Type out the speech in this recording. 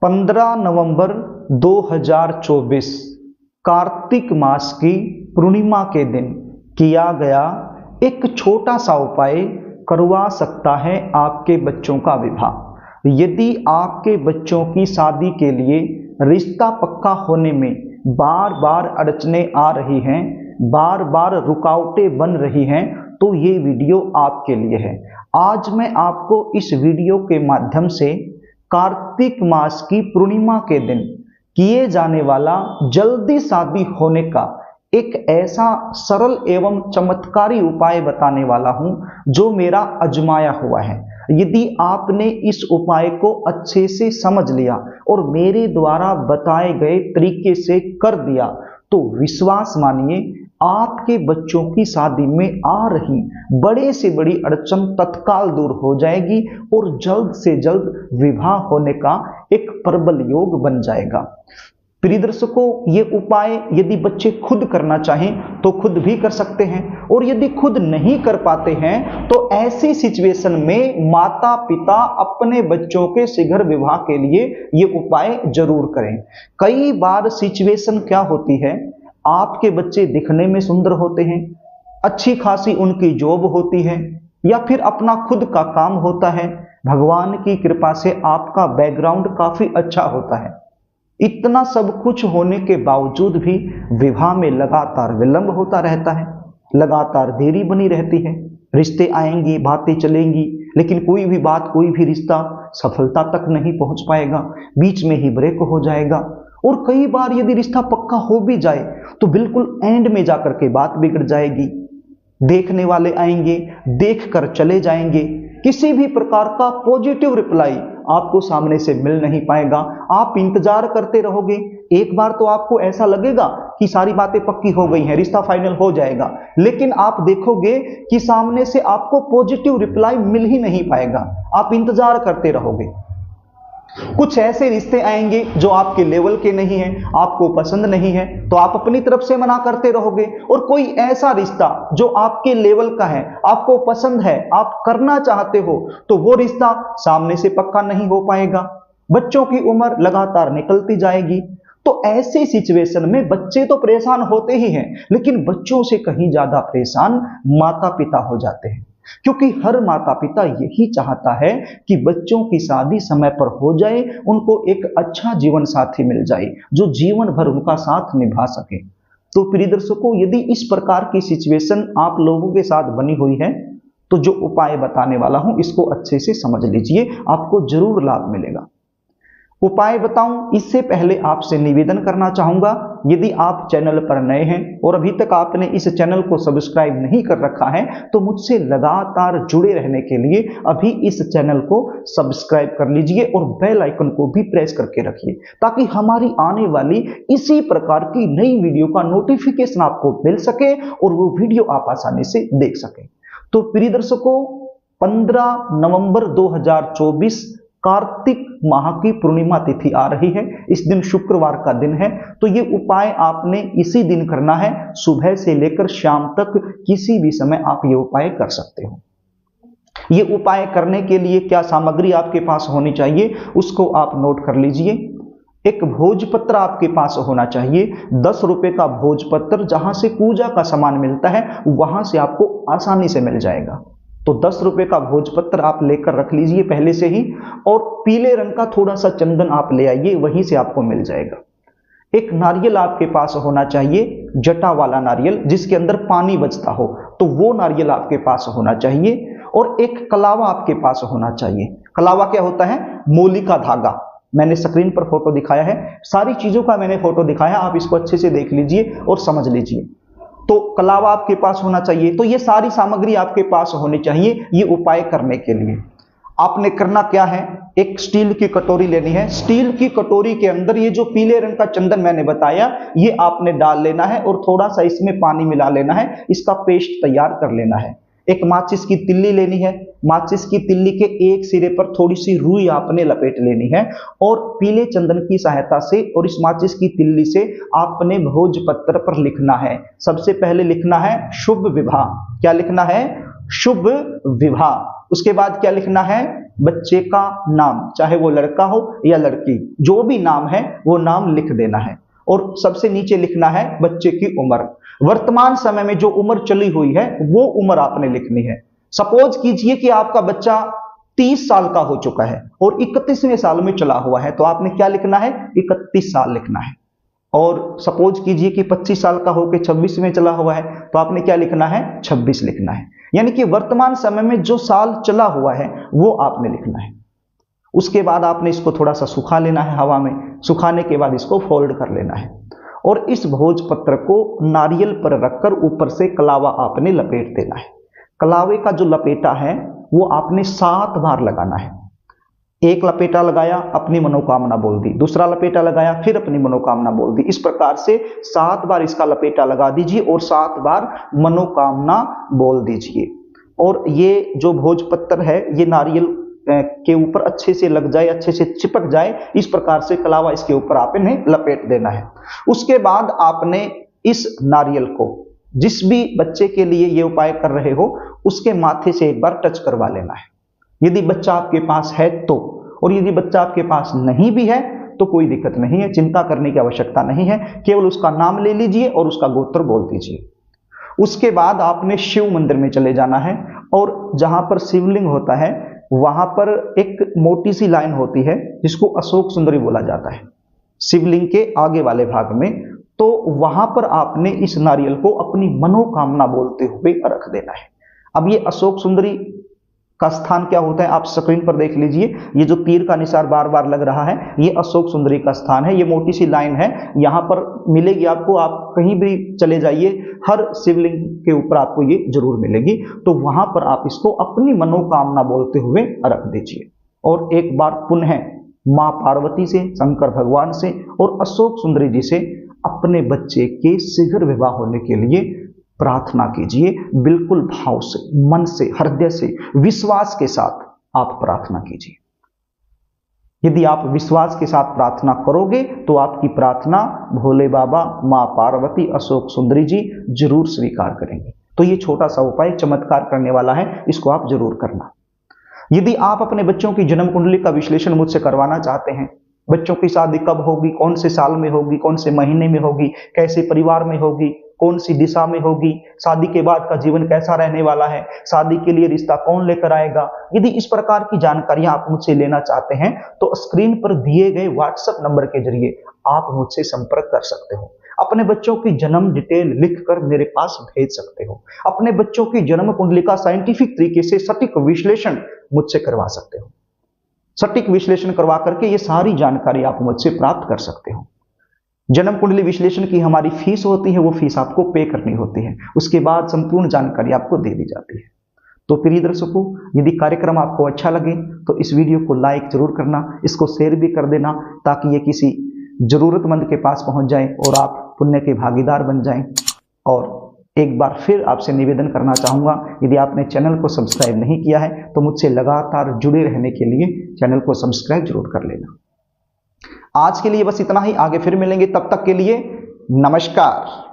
15 नवंबर 2024 कार्तिक मास की पूर्णिमा के दिन किया गया एक छोटा सा उपाय करवा सकता है आपके बच्चों का विवाह। यदि आपके बच्चों की शादी के लिए रिश्ता पक्का होने में बार बार अड़चने आ रही हैं, बार बार रुकावटें बन रही हैं, तो ये वीडियो आपके लिए है। आज मैं आपको इस वीडियो के माध्यम से कार्तिक मास की पूर्णिमा के दिन किए जाने वाला जल्दी शादी होने का एक ऐसा सरल एवं चमत्कारी उपाय बताने वाला हूं जो मेरा आजमाया हुआ है। यदि आपने इस उपाय को अच्छे से समझ लिया और मेरे द्वारा बताए गए तरीके से कर दिया तो विश्वास मानिए आपके बच्चों की शादी में आ रही बड़े से बड़ी अड़चन तत्काल दूर हो जाएगी और जल्द से जल्द विवाह होने का एक प्रबल योग बन जाएगा। प्रिय दर्शकों, ये उपाय यदि बच्चे खुद करना चाहें तो खुद भी कर सकते हैं, और यदि खुद नहीं कर पाते हैं तो ऐसी सिचुएशन में माता पिता अपने बच्चों के शीघ्र विवाह के लिए ये उपाय जरूर करें। कई बार सिचुएशन क्या होती है, आपके बच्चे दिखने में सुंदर होते हैं, अच्छी खासी उनकी जॉब होती है, या फिर अपना खुद का काम होता है, भगवान की कृपा से आपका बैकग्राउंड काफी अच्छा होता है। इतना सब कुछ होने के बावजूद भी विवाह में लगातार विलंब होता रहता है, लगातार देरी बनी रहती है। रिश्ते आएंगी, बातें चलेंगी, लेकिन कोई भी बात, कोई भी रिश्ता सफलता तक नहीं पहुंच पाएगा, बीच में ही ब्रेक हो जाएगा। और कई बार यदि रिश्ता पक्का हो भी जाए तो बिल्कुल एंड में जाकर के बात बिगड़ जाएगी। देखने वाले आएंगे, देखकर चले जाएंगे, किसी भी प्रकार का पॉजिटिव रिप्लाई आपको सामने से मिल नहीं पाएगा। आप इंतजार करते रहोगे, एक बार तो आपको ऐसा लगेगा कि सारी बातें पक्की हो गई हैं, रिश्ता फाइनल हो जाएगा, लेकिन आप देखोगे कि सामने से आपको पॉजिटिव रिप्लाई मिल ही नहीं पाएगा। आप इंतजार करते रहोगे। कुछ ऐसे रिश्ते आएंगे जो आपके लेवल के नहीं हैं, आपको पसंद नहीं है, तो आप अपनी तरफ से मना करते रहोगे। और कोई ऐसा रिश्ता जो आपके लेवल का है, आपको पसंद है, आप करना चाहते हो, तो वो रिश्ता सामने से पक्का नहीं हो पाएगा। बच्चों की उम्र लगातार निकलती जाएगी। तो ऐसे सिचुएशन में बच्चे तो परेशान होते ही हैं, लेकिन बच्चों से कहीं ज्यादा परेशान माता पिता हो जाते हैं, क्योंकि हर माता पिता यही चाहता है कि बच्चों की शादी समय पर हो जाए, उनको एक अच्छा जीवन साथी मिल जाए जो जीवन भर उनका साथ निभा सके। तो प्रिय दर्शकों, यदि इस प्रकार की सिचुएशन आप लोगों के साथ बनी हुई है तो जो उपाय बताने वाला हूं इसको अच्छे से समझ लीजिए, आपको जरूर लाभ मिलेगा। उपाय बताऊं इससे पहले आपसे निवेदन करना चाहूंगा, यदि आप चैनल पर नए हैं और अभी तक आपने इस चैनल को सब्सक्राइब नहीं कर रखा है तो मुझसे लगातार जुड़े रहने के लिए अभी इस चैनल को सब्सक्राइब कर लीजिए और बेल आइकन को भी प्रेस करके रखिए, ताकि हमारी आने वाली इसी प्रकार की नई वीडियो का नोटिफिकेशन आपको मिल सके और वो वीडियो आप आसानी से देख सके। तो प्रिय दर्शकों, 15 नवंबर 2024 कार्तिक माह की पूर्णिमा तिथि आ रही है। इस दिन शुक्रवार का दिन है, तो ये उपाय आपने इसी दिन करना है। सुबह से लेकर शाम तक किसी भी समय आप ये उपाय कर सकते हो। ये उपाय करने के लिए क्या सामग्री आपके पास होनी चाहिए उसको आप नोट कर लीजिए। एक भोजपत्र आपके पास होना चाहिए, 10 रुपए का भोजपत्र, जहां से पूजा का सामान मिलता है वहां से आपको आसानी से मिल जाएगा। तो 10 रुपए का भोजपत्र आप लेकर रख लीजिए पहले से ही, और पीले रंग का थोड़ा सा चंदन आप ले आइए, वहीं से आपको मिल जाएगा। एक नारियल आपके पास होना चाहिए, जटा वाला नारियल जिसके अंदर पानी बचता हो, तो वो नारियल आपके पास होना चाहिए। और एक कलावा आपके पास होना चाहिए। कलावा क्या होता है? मोली का धागा। मैंने स्क्रीन पर फोटो दिखाया है, सारी चीजों का मैंने फोटो दिखाया, आप इसको अच्छे से देख लीजिए और समझ लीजिए। तो कलावा आपके पास होना चाहिए। तो ये सारी सामग्री आपके पास होनी चाहिए ये उपाय करने के लिए। आपने करना क्या है, एक स्टील की कटोरी लेनी है। स्टील की कटोरी के अंदर ये जो पीले रंग का चंदन मैंने बताया ये आपने डाल लेना है और थोड़ा सा इसमें पानी मिला लेना है, इसका पेस्ट तैयार कर लेना है। एक माचिस की तिल्ली लेनी है, माचिस की तिल्ली के एक सिरे पर थोड़ी सी रुई आपने लपेट लेनी है और पीले चंदन की सहायता से और इस माचिस की तिल्ली से आपने भोजपत्र पर लिखना है। सबसे पहले लिखना है शुभ विवाह। क्या लिखना है? शुभ विवाह। उसके बाद क्या लिखना है, बच्चे का नाम, चाहे वो लड़का हो या लड़की, जो भी नाम है वो नाम लिख देना है। और सबसे नीचे लिखना है बच्चे की उम्र, वर्तमान समय में जो उम्र चली हुई है वो उम्र आपने लिखनी है। सपोज कीजिए कि आपका बच्चा 30 साल का हो चुका है और 31वें साल में चला हुआ है, तो आपने क्या लिखना है, 31 साल लिखना है। और सपोज कीजिए कि 25 साल का होकर 26 में चला हुआ है, तो आपने क्या लिखना है, 26 लिखना है। यानी कि वर्तमान समय में जो साल चला हुआ है वो आपने लिखना है। उसके बाद आपने इसको थोड़ा सा सुखा लेना है हवा में, सुखाने के बाद इसको फोल्ड कर लेना है और इस भोजपत्र को नारियल पर रखकर ऊपर से कलावा आपने लपेट देना है। कलावे का जो लपेटा है वो आपने 7 बार लगाना है। एक लपेटा लगाया, अपनी मनोकामना बोल दी, दूसरा लपेटा लगाया, फिर अपनी मनोकामना बोल दी। इस प्रकार से 7 बार इसका लपेटा लगा दीजिए और 7 बार मनोकामना बोल दीजिए। और ये जो भोजपत्र है ये नारियल के ऊपर अच्छे से लग जाए, अच्छे से चिपक जाए, इस प्रकार से कलावा इसके ऊपर आपने लपेट देना है। उसके बाद आपने इस नारियल को जिस भी बच्चे के लिए ये उपाय कर रहे हो उसके माथे से एक बार टच करवा लेना है, यदि बच्चा आपके पास है तो। और यदि बच्चा आपके पास नहीं भी है तो कोई दिक्कत नहीं है, चिंता करने की आवश्यकता नहीं है, केवल उसका नाम ले लीजिए और उसका गोत्र बोल दीजिए। उसके बाद आपने शिव मंदिर में चले जाना है और जहां पर शिवलिंग होता है वहां पर एक मोटी सी लाइन होती है जिसको अशोक सुंदरी बोला जाता है, शिवलिंग के आगे वाले भाग में। तो वहां पर आपने इस नारियल को अपनी मनोकामना बोलते हुए रख देना है। अब ये अशोक सुंदरी का स्थान क्या होता है आप स्क्रीन पर देख लीजिए, ये जो तीर का निशान बार बार लग रहा है ये अशोक सुंदरी का स्थान है। ये मोटी सी लाइन है, यहां पर मिलेगी आपको, आप कहीं भी चले जाइए हर शिवलिंग के ऊपर आपको ये जरूर मिलेगी। तो वहां पर आप इसको अपनी मनोकामना बोलते हुए रख दीजिए और एक बार पुनः मां पार्वती से, शंकर भगवान से और अशोक सुंदरी जी से अपने बच्चे के शीघ्र विवाह होने के लिए प्रार्थना कीजिए। बिल्कुल भाव से, मन से, हृदय से, विश्वास के साथ आप प्रार्थना कीजिए। यदि आप विश्वास के साथ प्रार्थना करोगे तो आपकी प्रार्थना भोले बाबा, मां पार्वती, अशोक सुंदरी जी जरूर स्वीकार करेंगे। तो ये छोटा सा उपाय चमत्कार करने वाला है, इसको आप जरूर करना। यदि आप अपने बच्चों की जन्म कुंडली का विश्लेषण मुझसे करवाना चाहते हैं, बच्चों की शादी कब होगी, कौन से साल में होगी, कौन से महीने में होगी, कैसे परिवार में होगी, कौन सी दिशा में होगी, शादी के बाद का जीवन कैसा रहने वाला है, शादी के लिए रिश्ता कौन लेकर आएगा, यदि इस प्रकार की जानकारियां आप मुझसे लेना चाहते हैं तो स्क्रीन पर दिए गए व्हाट्सएप नंबर के जरिए आप मुझसे संपर्क कर सकते हो। अपने बच्चों की जन्म डिटेल लिखकर मेरे पास भेज सकते हो। अपने बच्चों की जन्म कुंडली का साइंटिफिक तरीके से सटीक विश्लेषण मुझसे करवा सकते हो। सटीक विश्लेषण करवा करके ये सारी जानकारी आप मुझसे प्राप्त कर सकते हो। जन्म कुंडली विश्लेषण की हमारी फीस होती है, वो फीस आपको पे करनी होती है, उसके बाद संपूर्ण जानकारी आपको दे दी जाती है। तो प्रिय दर्शकों, यदि कार्यक्रम आपको अच्छा लगे तो इस वीडियो को लाइक जरूर करना, इसको शेयर भी कर देना ताकि ये किसी जरूरतमंद के पास पहुंच जाए और आप पुण्य के भागीदार बन जाएं। और एक बार फिर आपसे निवेदन करना चाहूंगा, यदि आपने चैनल को सब्सक्राइब नहीं किया है तो मुझसे लगातार जुड़े रहने के लिए चैनल को सब्सक्राइब जरूर कर लेना। आज के लिए बस इतना ही, आगे फिर मिलेंगे, तब तक के लिए नमस्कार।